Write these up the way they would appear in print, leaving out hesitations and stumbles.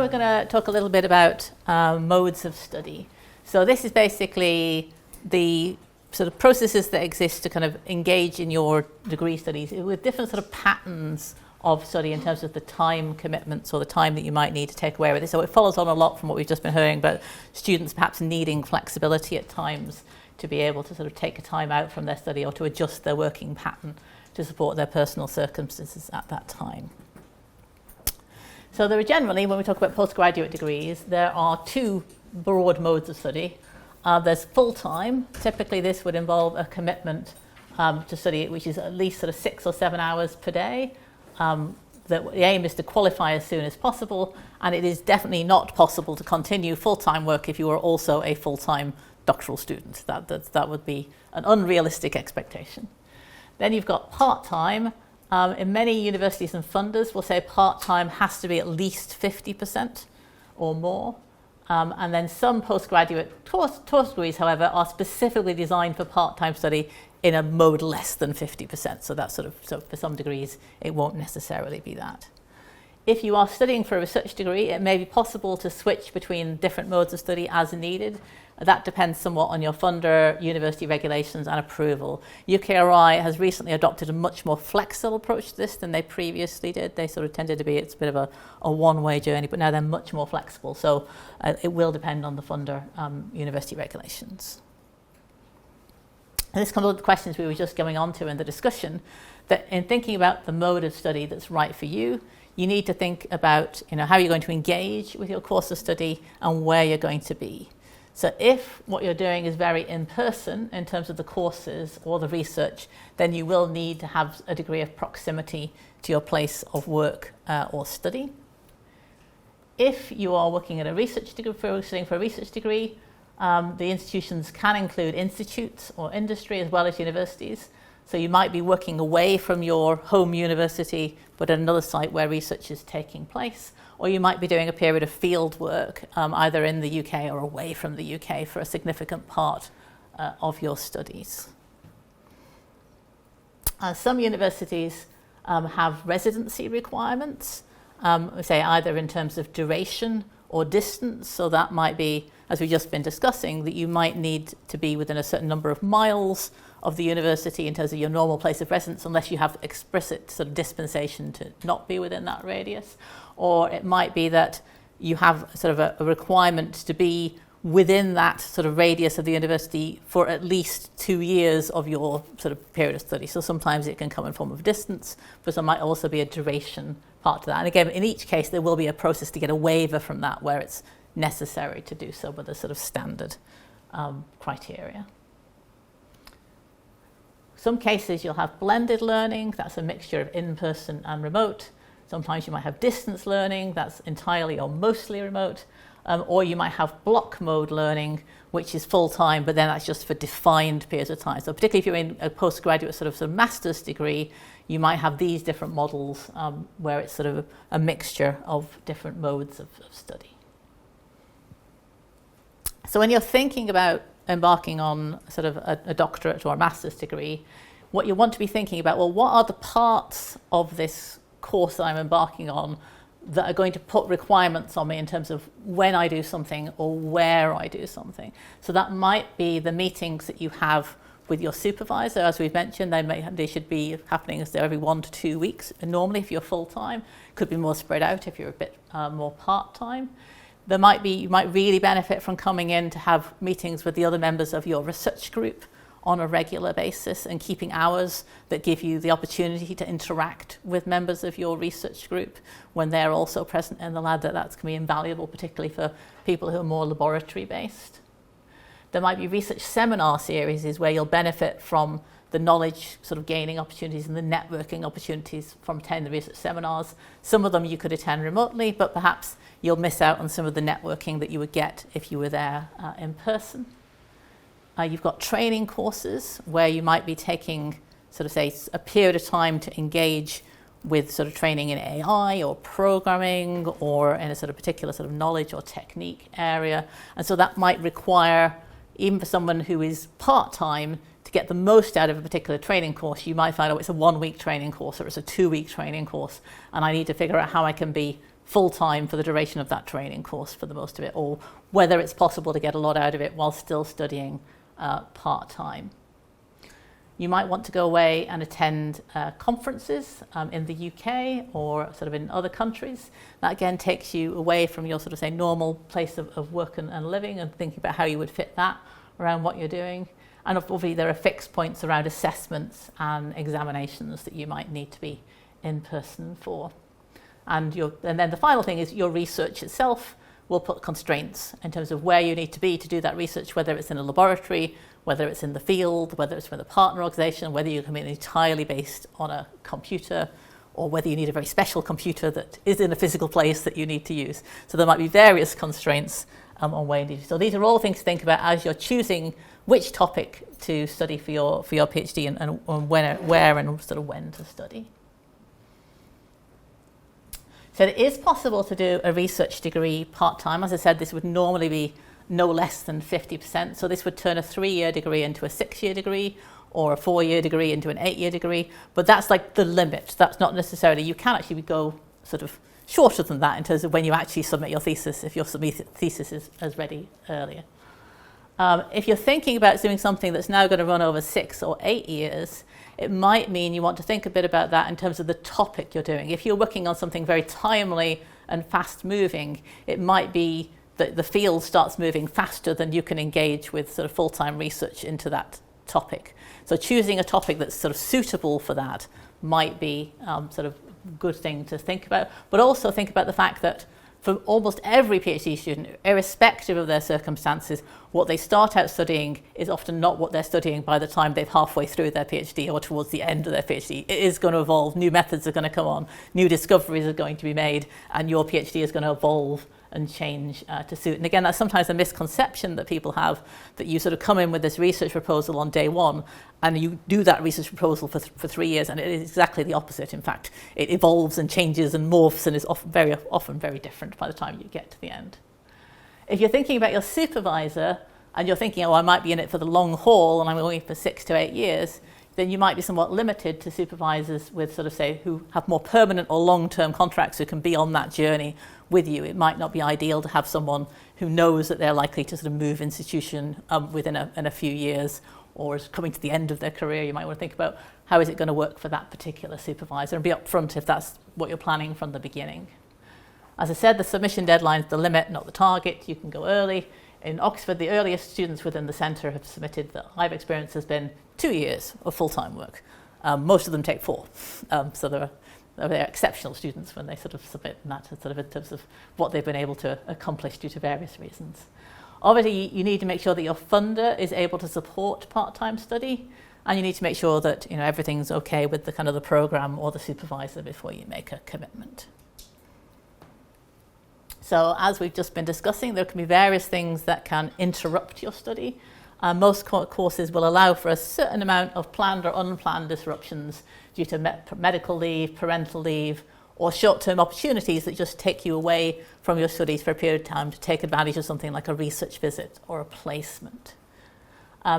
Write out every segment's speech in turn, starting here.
we're going to talk a little bit about modes of study. So this is basically the sort of processes that exist to kind of engage in your degree studies with different sort of patterns of study in terms of the time commitments or the time that you might need to take away with it. So it follows on a lot from what we've just been hearing about students perhaps needing flexibility at times to be able to sort of take a time out from their study or to adjust their working pattern to support their personal circumstances at that time. So there are generally, when we talk about postgraduate degrees, there are two broad modes of study. There's full-time. Typically this would involve a commitment to study, which is at least sort of 6 or 7 hours per day. The aim is to qualify as soon as possible, and it is definitely not possible to continue full-time work if you are also a full-time doctoral student. That would be an unrealistic expectation. Then you've got part-time. In many universities and funders will say part-time has to be at least 50% or more. And then some postgraduate course degrees, however, are specifically designed for part-time study in a mode less than 50%. So that's so for some degrees, it won't necessarily be that. If you are studying for a research degree, it may be possible to switch between different modes of study as needed. That depends somewhat on your funder, university regulations and approval. UKRI has recently adopted a much more flexible approach to this than they previously did. They sort of tended to be, it's a bit of a one-way journey, but now they're much more flexible. So it will depend on the funder, university regulations. And this comes to the questions we were just going on to in the discussion, that in thinking about the mode of study that's right for you, you need to think about how you're going to engage with your course of study and where you're going to be. So if what you're doing is very in-person in terms of the courses or the research, then you will need to have a degree of proximity to your place of work or study. If you are working at a research degree, studying for a research degree, the institutions can include institutes or industry as well as universities. So you might be working away from your home university, but at another site where research is taking place. Or you might be doing a period of field work, either in the UK or away from the UK for a significant part of your studies. Some universities have residency requirements, say either in terms of duration or distance. So that might be, as we've just been discussing, that you might need to be within a certain number of miles of the university in terms of your normal place of residence, unless you have explicit sort of dispensation to not be within that radius. Or it might be that you have sort of a requirement to be within that sort of radius of the university for at least 2 years of your sort of period of study. So sometimes it can come in form of distance, but there might also be a duration part to that. And again, in each case, there will be a process to get a waiver from that where it's necessary to do so with a sort of standard criteria. Some cases you'll have blended learning, that's a mixture of in-person and remote. Sometimes you might have distance learning, that's entirely or mostly remote. Or you might have block mode learning, which is full-time, but then that's just for defined periods of time. So particularly if you're in a postgraduate sort of master's degree, you might have these different models where it's sort of a mixture of different modes of study. So when you're thinking about embarking on sort of a doctorate or a master's degree, what you want to be thinking about, well, what are the parts of this course that I'm embarking on that are going to put requirements on me in terms of when I do something or where I do something. So that might be the meetings that you have with your supervisor. As we've mentioned, they should be happening every 1 to 2 weeks. And normally, if you're full-time, could be more spread out if you're a bit more part-time. You might really benefit from coming in to have meetings with the other members of your research group on a regular basis and keeping hours that give you the opportunity to interact with members of your research group when they're also present in the lab. That's going to be invaluable, particularly for people who are more laboratory based. There might be research seminar series where you'll benefit from the knowledge sort of gaining opportunities and the networking opportunities from attending the research seminars. Some of them you could attend remotely, but perhaps you'll miss out on some of the networking that you would get if you were there in person. You've got training courses where you might be taking sort of say a period of time to engage with sort of training in AI or programming or in a sort of particular sort of knowledge or technique area. And so that might require, even for someone who is part-time, to get the most out of a particular training course, you might find, oh, it's a 1 week training course or it's a 2 week training course, and I need to figure out how I can be full-time for the duration of that training course for the most of it, or whether it's possible to get a lot out of it while still studying part-time. You might want to go away and attend conferences in the UK or sort of in other countries. That again takes you away from your sort of say normal place of work and living, and thinking about how you would fit that around what you're doing. And obviously there are fixed points around assessments and examinations that you might need to be in person for. And then the final thing is your research itself will put constraints in terms of where you need to be to do that research, whether it's in a laboratory, whether it's in the field, whether it's with a partner organisation, whether you can be entirely based on a computer, or whether you need a very special computer that is in a physical place that you need to use. So there might be various constraints on where you need to. So these are all things to think about as you're choosing which topic to study for your PhD and where and sort of when to study. So it is possible to do a research degree part-time. As I said, this would normally be no less than 50%. So this would turn a 3-year degree into a 6-year degree, or a 4-year degree into an 8-year degree. But that's like the limit. That's not necessarily, you can actually go sort of shorter than that in terms of when you actually submit your thesis, if your thesis is ready earlier. If you're thinking about doing something that's now going to run over 6 or 8 years, it might mean you want to think a bit about that in terms of the topic you're doing. If you're working on something very timely and fast moving, it might be that the field starts moving faster than you can engage with sort of full-time research into that topic. So choosing a topic that's sort of suitable for that might be sort of a good thing to think about. But also think about the fact that for almost every PhD student, irrespective of their circumstances, what they start out studying is often not what they're studying by the time they're halfway through their PhD or towards the end of their PhD. It is going to evolve, new methods are going to come on, new discoveries are going to be made, and your PhD is going to evolve and change to suit. And again, that's sometimes a misconception that people have, that you sort of come in with this research proposal on day one and you do that research proposal for 3 years, and it is exactly the opposite. In fact, it evolves and changes and morphs and is often very different by the time you get to the end. If you're thinking about your supervisor and you're thinking, oh, I might be in it for the long haul and I'm going for 6 to 8 years, then you might be somewhat limited to supervisors with sort of say who have more permanent or long-term contracts who can be on that journey with you. It might not be ideal to have someone who knows that they're likely to sort of move institution within a few years, or is coming to the end of their career. You might want to think about how is it going to work for that particular supervisor, and be upfront if that's what you're planning from the beginning. As I said, the submission deadline is the limit, not the target. You can go early. In Oxford, the earliest students within the centre have submitted that I've experienced has been 2 years of full-time work. Most of them take 4. So they're exceptional students when they sort of submit that sort of in terms of what they've been able to accomplish due to various reasons. Obviously, you need to make sure that your funder is able to support part-time study, and you need to make sure that everything's okay with the kind of the programme or the supervisor before you make a commitment. So as we've just been discussing, there can be various things that can interrupt your study. Most courses will allow for a certain amount of planned or unplanned disruptions due to medical leave, parental leave, or short-term opportunities that just take you away from your studies for a period of time to take advantage of something like a research visit or a placement.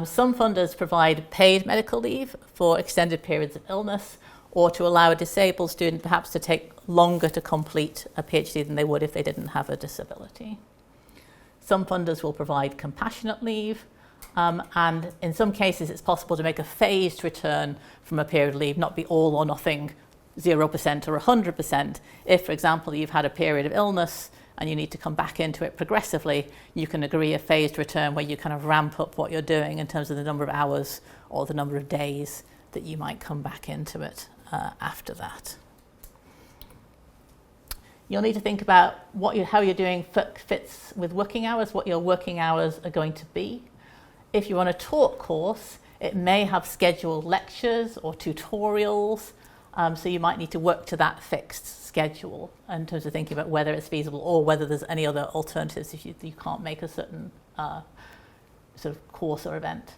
Some funders provide paid medical leave for extended periods of illness, or to allow a disabled student perhaps to take longer to complete a PhD than they would if they didn't have a disability. Some funders will provide compassionate leave, and in some cases it's possible to make a phased return from a period of leave, not be all or nothing, 0% or 100%. If, for example, you've had a period of illness and you need to come back into it progressively, you can agree a phased return where you kind of ramp up what you're doing in terms of the number of hours or the number of days that you might come back into it after that. You'll need to think about how you're doing fits with working hours, what your working hours are going to be. If you run a taught course, it may have scheduled lectures or tutorials, so you might need to work to that fixed schedule in terms of thinking about whether it's feasible or whether there's any other alternatives if you can't make a certain sort of course or event.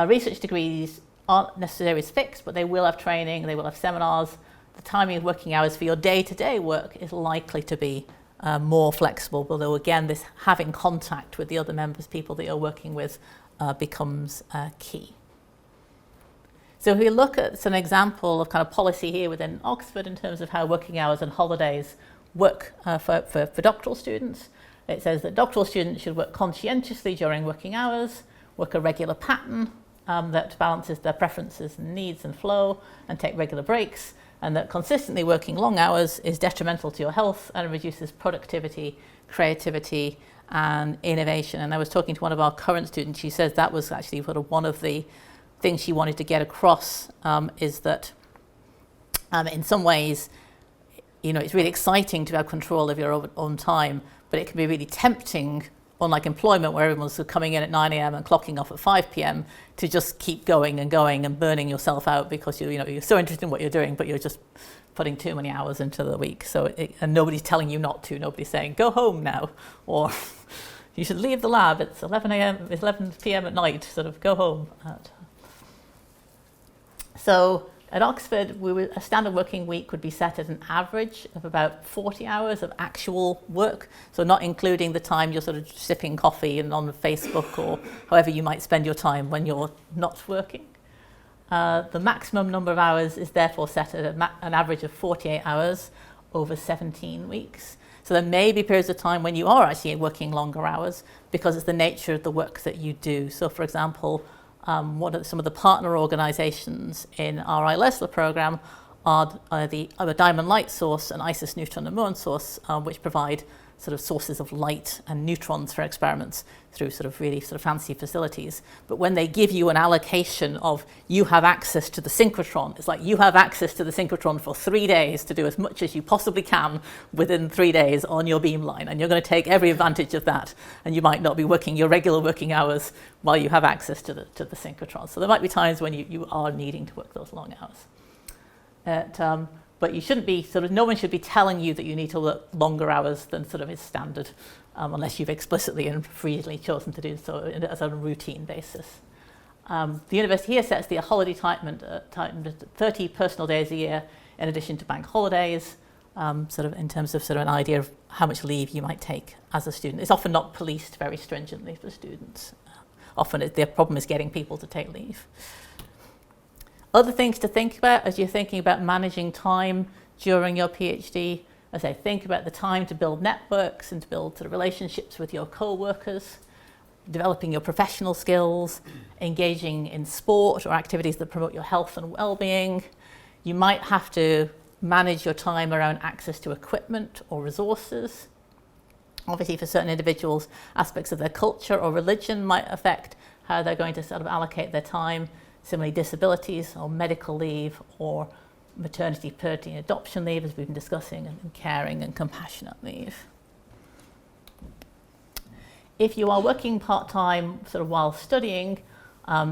Research degrees aren't necessarily fixed, but they will have training, they will have seminars. The timing of working hours for your day-to-day work is likely to be more flexible, although again, this having contact with the other members, people that you're working with, becomes key. So if we look at an example of kind of policy here within Oxford in terms of how working hours and holidays work for doctoral students. It says that doctoral students should work conscientiously during working hours, work a regular pattern that balances their preferences and needs and flow, and take regular breaks, and that consistently working long hours is detrimental to your health and reduces productivity, creativity, and innovation. And I was talking to one of our current students. She says that was actually sort of one of the things she wanted to get across, is that in some ways, it's really exciting to have control of your own time, but it can be really tempting, unlike employment where everyone's sort of coming in at 9 a.m. and clocking off at 5 p.m. to just keep going and burning yourself out because you're so interested in what you're doing, but you're just putting too many hours into the week. And nobody's telling you not to. Nobody's saying go home now, or you should leave the lab. It's 11 p.m. at night. Sort of go home. So at Oxford, a standard working week would be set at an average of about 40 hours of actual work, so not including the time you're sort of sipping coffee and on Facebook or however you might spend your time when you're not working. The maximum number of hours is therefore set at an average of 48 hours over 17 weeks. So there may be periods of time when you are actually working longer hours because it's the nature of the work that you do. So for example, some of the partner organisations in our ILESLA programme are the Diamond Light Source and ISIS Neutron and Muon Source, which provide sort of sources of light and neutrons for experiments through sort of really sort of fancy facilities. But when they give you an allocation of you have access to the synchrotron, it's like you have access to the synchrotron for 3 days to do as much as you possibly can within 3 days on your beamline, and you're going to take every advantage of that, and you might not be working your regular working hours while you have access to the synchrotron. So there might be times when you are needing to work those long hours. But you shouldn't be no one should be telling you that you need to work longer hours than sort of is standard, unless you've explicitly and freely chosen to do so as a routine basis. The university here sets the holiday entitlement at 30 personal days a year in addition to bank holidays, sort of in terms of sort of an idea of how much leave you might take as a student. It's often not policed very stringently for students. Often the problem is getting people to take leave. Other things to think about as you're thinking about managing time during your PhD, as I think about the time to build networks and to build sort of relationships with your co-workers, developing your professional skills, engaging in sport or activities that promote your health and well-being. You might have to manage your time around access to equipment or resources. Obviously, for certain individuals, aspects of their culture or religion might affect how they're going to sort of allocate their time. Similarly, disabilities or medical leave or maternity, paternity, and adoption leave, as we've been discussing, and caring and compassionate leave. If you are working part-time sort of while studying,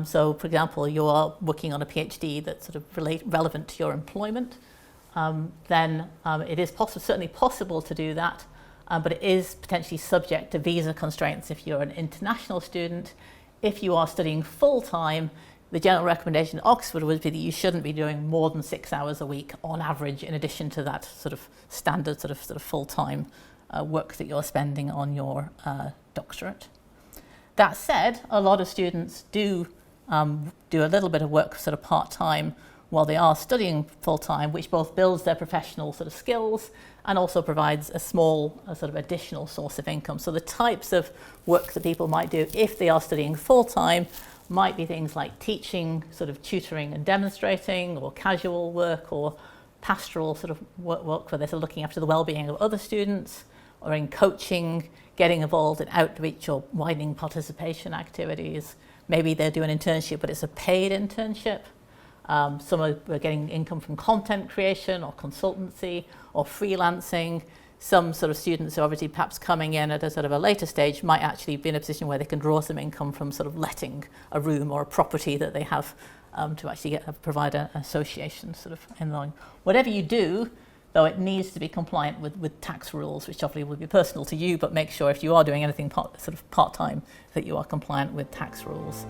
so for example, you are working on a PhD that's sort of relevant to your employment, then it is certainly possible to do that, but it is potentially subject to visa constraints if you're an international student. If you are studying full-time, the general recommendation at Oxford would be that you shouldn't be doing more than 6 hours a week on average, in addition to that sort of standard sort of full-time work that you're spending on your doctorate. That said, a lot of students do a little bit of work sort of part-time while they are studying full-time, which both builds their professional sort of skills and also provides a small sort of additional source of income. So the types of work that people might do if they are studying full-time might be things like teaching, sort of tutoring and demonstrating, or casual work, or pastoral sort of work where they're sort of looking after the well-being of other students, or in coaching, getting involved in outreach or widening participation activities. Maybe they're doing an internship, but it's a paid internship. Some are getting income from content creation or consultancy or freelancing. Some sort of students who are obviously perhaps coming in at a sort of a later stage might actually be in a position where they can draw some income from sort of letting a room or a property that they have to actually provide an association sort of in line. Whatever you do, though, it needs to be compliant with tax rules, which obviously will be personal to you, but make sure if you are doing anything part-time that you are compliant with tax rules.